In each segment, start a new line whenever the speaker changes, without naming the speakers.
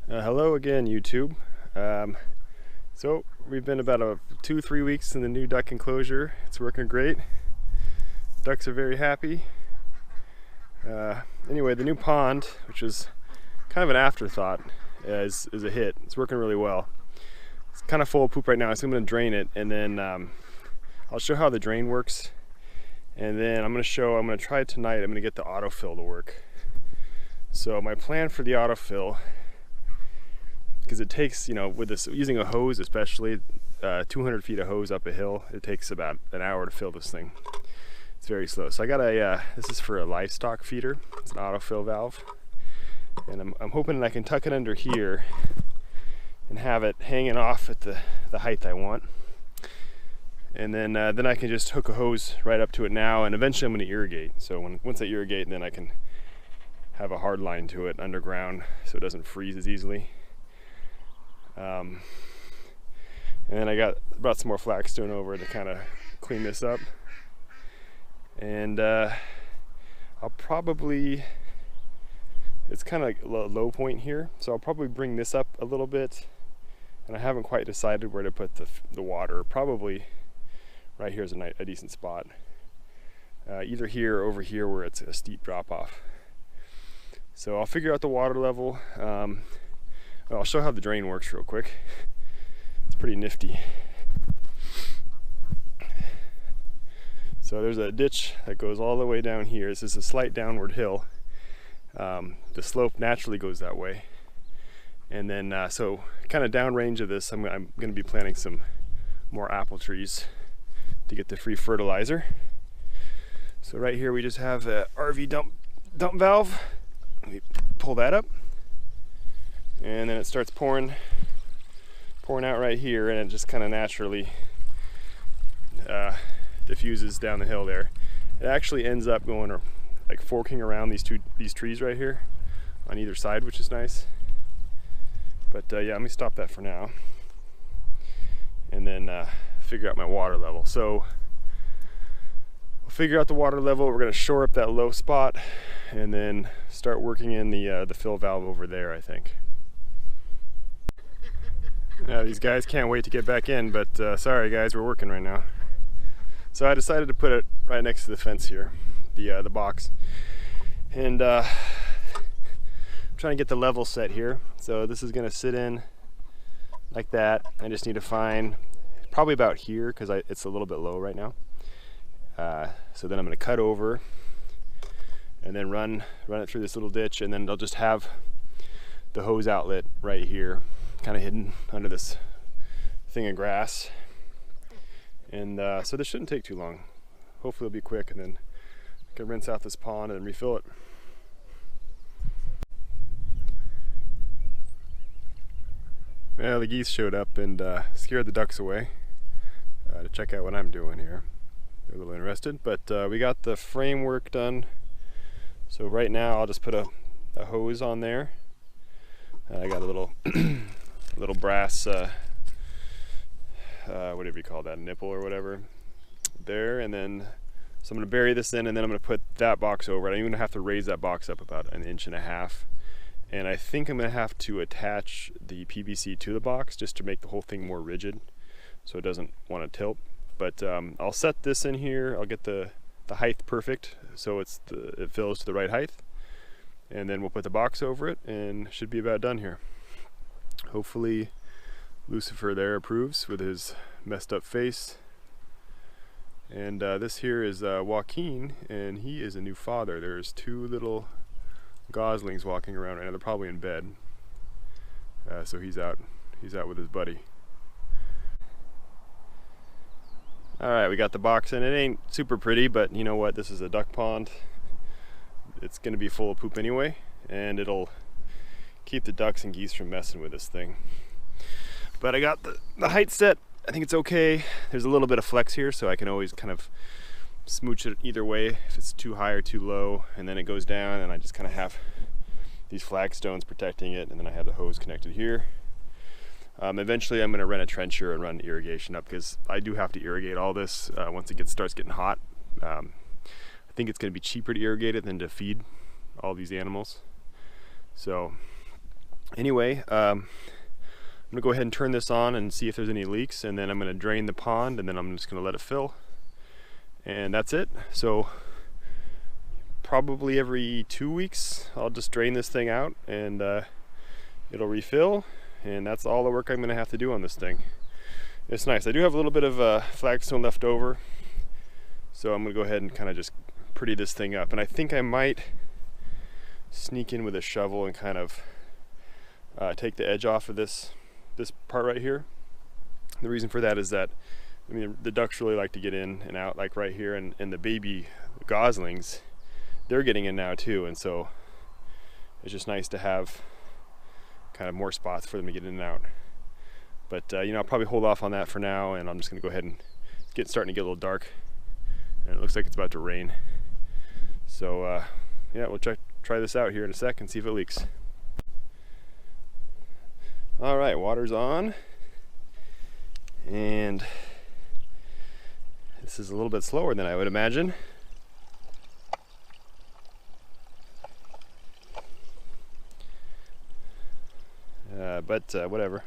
Hello again, YouTube. So we've been about 2-3 weeks in the new duck enclosure. It's working great. Ducks are very happy. Anyway, the new pond, which was kind of an afterthought, is a hit. It's working really well. It's kind of full of poop right now, so I'm going to drain it, and then I'll show how the drain works. And then I'm going to try it tonight. I'm going to get the autofill to work. So my plan for the autofill, because it takes, with this, using a hose especially, 200 feet of hose up a hill, it takes about an hour to fill this thing. It's very slow. So I got this is for a livestock feeder. It's an autofill valve. And I'm hoping that I can tuck it under here and have it hanging off at the height I want. And then I can just hook a hose right up to it now, and eventually I'm going to irrigate. So once I irrigate, then I can have a hard line to it underground so it doesn't freeze as easily. And then I brought some more flagstone over to kind of clean this up. And I'll probably, it's kind of like a low point here, so I'll probably bring this up a little bit. And I haven't quite decided where to put the water. Probably right here is a decent spot. Either here or over here where it's a steep drop off. So I'll figure out the water level. I'll show how the drain works real quick. It's pretty nifty. So there's a ditch that goes all the way down here. This is a slight downward hill. The slope naturally goes that way. And then, so kind of downrange of this, I'm going to be planting some more apple trees to get the free fertilizer. So right here we just have a RV dump valve. Let me pull that up. And then it starts pouring out right here, and it just kind of naturally diffuses down the hill there. It actually ends up going like forking around these trees right here on either side, which is nice. But yeah, let me stop that for now, and then figure out my water level. So we'll figure out the water level. We're going to shore up that low spot, and then start working in the fill valve over there, I think. These guys can't wait to get back in, but sorry guys, we're working right now. So I decided to put it right next to the fence here, the box, and I'm trying to get the level set here. So this is going to sit in like that. I just need to find probably about here because it's a little bit low right now. So then I'm going to cut over and then run it through this little ditch, and then I'll just have the hose outlet right here, kind of hidden under this thing of grass. And so this shouldn't take too long. Hopefully it'll be quick, and then I can rinse out this pond and refill it. Well, the geese showed up and scared the ducks away to check out what I'm doing here. They're a little interested, but we got the framework done. So right now I'll just put a hose on there. I got a little little brass whatever you call that, nipple or whatever there, and then so I'm going to bury this in, and then I'm going to put that box over it. I'm going to have to raise that box up about 1.5 inches, and I think I'm going to have to attach the PVC to the box just to make the whole thing more rigid so it doesn't want to tilt. But I'll set this in here. I'll get the height perfect so it fills to the right height, and then we'll put the box over it, and should be about done here. Hopefully Lucifer there approves with his messed up face. And this here is Joaquin, and he is a new father. There's 2 little goslings walking around right now. They're probably in bed. So he's out with his buddy. Alright, we got the box in. It ain't super pretty, but you know what? This is a duck pond. It's going to be full of poop anyway, and it'll keep the ducks and geese from messing with this thing. But I got the height set. I think it's okay. There's a little bit of flex here, so I can always kind of smooch it either way if it's too high or too low, and then it goes down, and I just kind of have these flagstones protecting it, and then I have the hose connected here. Eventually I'm going to rent a trencher and run irrigation up, because I do have to irrigate all this once it starts getting hot. I think it's going to be cheaper to irrigate it than to feed all these animals. So Anyway, I'm gonna go ahead and turn this on and see if there's any leaks, and then I'm gonna drain the pond, and then I'm just gonna let it fill, and that's it. So probably every 2 weeks I'll just drain this thing out, and it'll refill, and that's all the work I'm gonna have to do on this thing. It's nice. I do have a little bit of flagstone left over, so I'm gonna go ahead and kind of just pretty this thing up, and I think I might sneak in with a shovel and kind of take the edge off of this part right here. The reason for that is that, I mean, the ducks really like to get in and out, like right here, and the baby goslings, they're getting in now too, and so it's just nice to have kind of more spots for them to get in and out. But you know, I'll probably hold off on that for now, and I'm just gonna go ahead and starting to get a little dark, and it looks like it's about to rain. So yeah, we'll try this out here in a sec and see if it leaks. All right, water's on, and this is a little bit slower than I would imagine. But whatever.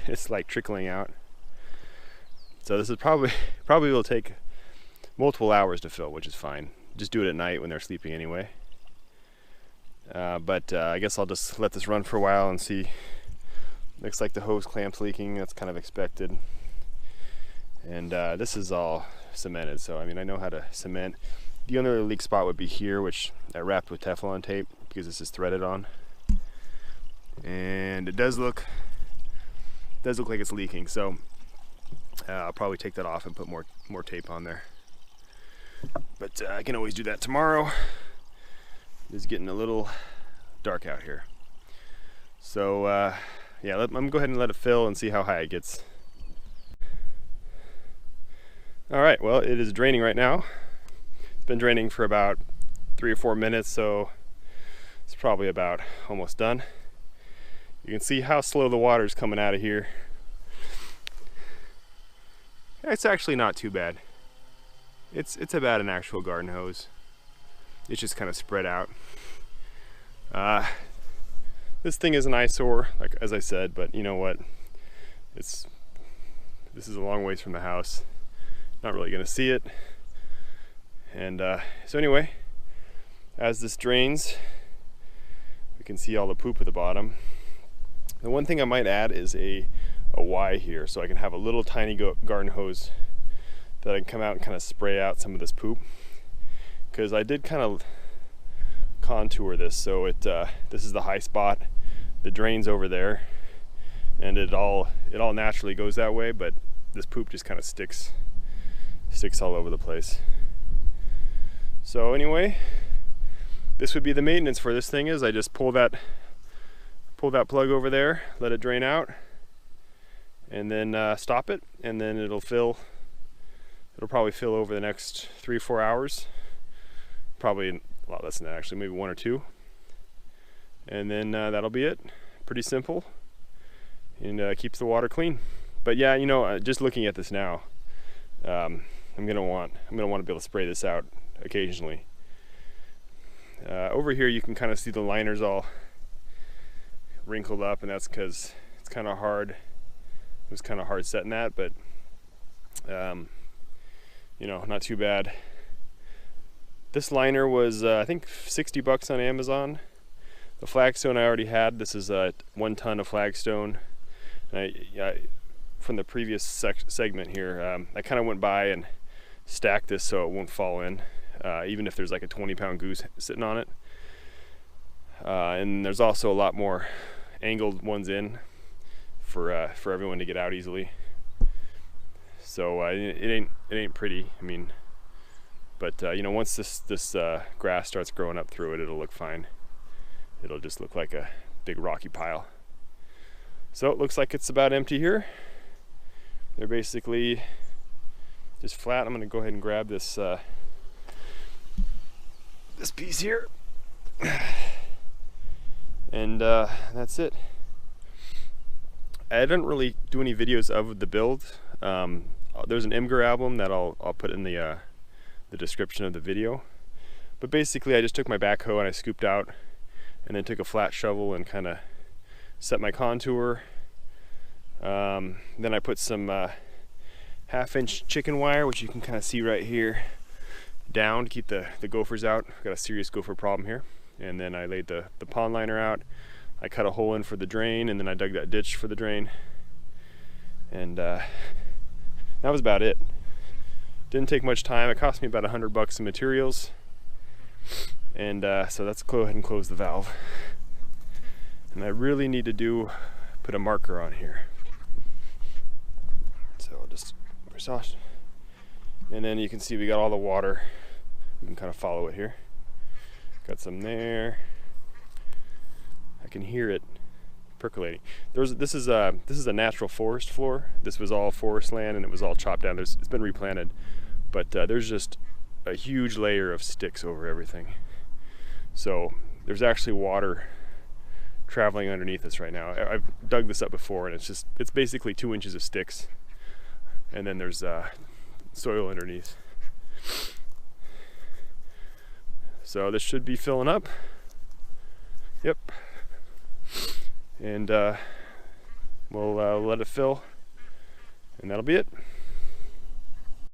It's like trickling out. So this is probably will take multiple hours to fill, which is fine. Just do it at night when they're sleeping anyway. But I guess I'll just let this run for a while and see. Looks like the hose clamp's leaking. That's kind of expected. And this is all cemented, so I mean, I know how to cement. The only leak spot would be here, which I wrapped with Teflon tape because this is threaded on. And it does look like it's leaking, so I'll probably take that off and put more tape on there. But I can always do that tomorrow. It's getting a little dark out here. So yeah, I'm gonna go ahead and let it fill and see how high it gets. All right, well, it is draining right now. It's been draining for about 3 or 4 minutes, so it's probably about almost done. You can see how slow the water is coming out of here. It's actually not too bad. It's about an actual garden hose. It's just kind of spread out. This thing is an eyesore, like as I said, but you know what? This is a long ways from the house. Not really gonna see it. And so anyway, as this drains, we can see all the poop at the bottom. The one thing I might add is a Y here, so I can have a little tiny garden hose that I can come out and kind of spray out some of this poop. Because I did kind of contour this, so this is the high spot. The drain's over there, and it all naturally goes that way. But this poop just kind of sticks all over the place. So anyway, this would be the maintenance for this thing. Is I just pull that plug over there, let it drain out, and then stop it, and then it'll fill. It'll probably fill over the next 3 or 4 hours. Probably a lot less than that, actually, maybe 1 or 2. And then that'll be it. Pretty simple, and keeps the water clean. But yeah, you know, just looking at this now, I'm gonna want to be able to spray this out occasionally. Over here, you can kind of see the liners all wrinkled up, and that's because it's kind of hard. It was kind of hard setting that, but you know, not too bad. This liner was I think $60 on Amazon. The flagstone I already had. This is 1 ton of flagstone. And from the previous segment here, I kind of went by and stacked this so it won't fall in, even if there's like a 20-pound goose sitting on it. And there's also a lot more angled ones in for everyone to get out easily. So it ain't pretty. I mean, but you know, once this grass starts growing up through it, it'll look fine. It'll just look like a big rocky pile. So it looks like it's about empty here. They're basically just flat. I'm gonna go ahead and grab this this piece here, and that's it. I didn't really do any videos of the build. There's an Imgur album that I'll put in the description of the video. But basically, I just took my backhoe and I scooped out and then took a flat shovel and kind of set my contour. Then I put some 1/2-inch chicken wire, which you can kind of see right here, down to keep the gophers out. I've got a serious gopher problem here. And then I laid the pond liner out. I cut a hole in for the drain, and then I dug that ditch for the drain. And that was about it. Didn't take much time. It cost me about $100 in materials. And so let's go ahead and close the valve. And I really need to put a marker on here. So I'll just press off. And then you can see we got all the water. We can kind of follow it here. Got some there. I can hear it percolating. This is a natural forest floor. This was all forest land and it was all chopped down. It's been replanted, but there's just a huge layer of sticks over everything. So there's actually water traveling underneath this right now. I've dug this up before, and it's basically 2 inches of sticks, and then there's soil underneath. So this should be filling up. Yep. And we'll let it fill, and that'll be it.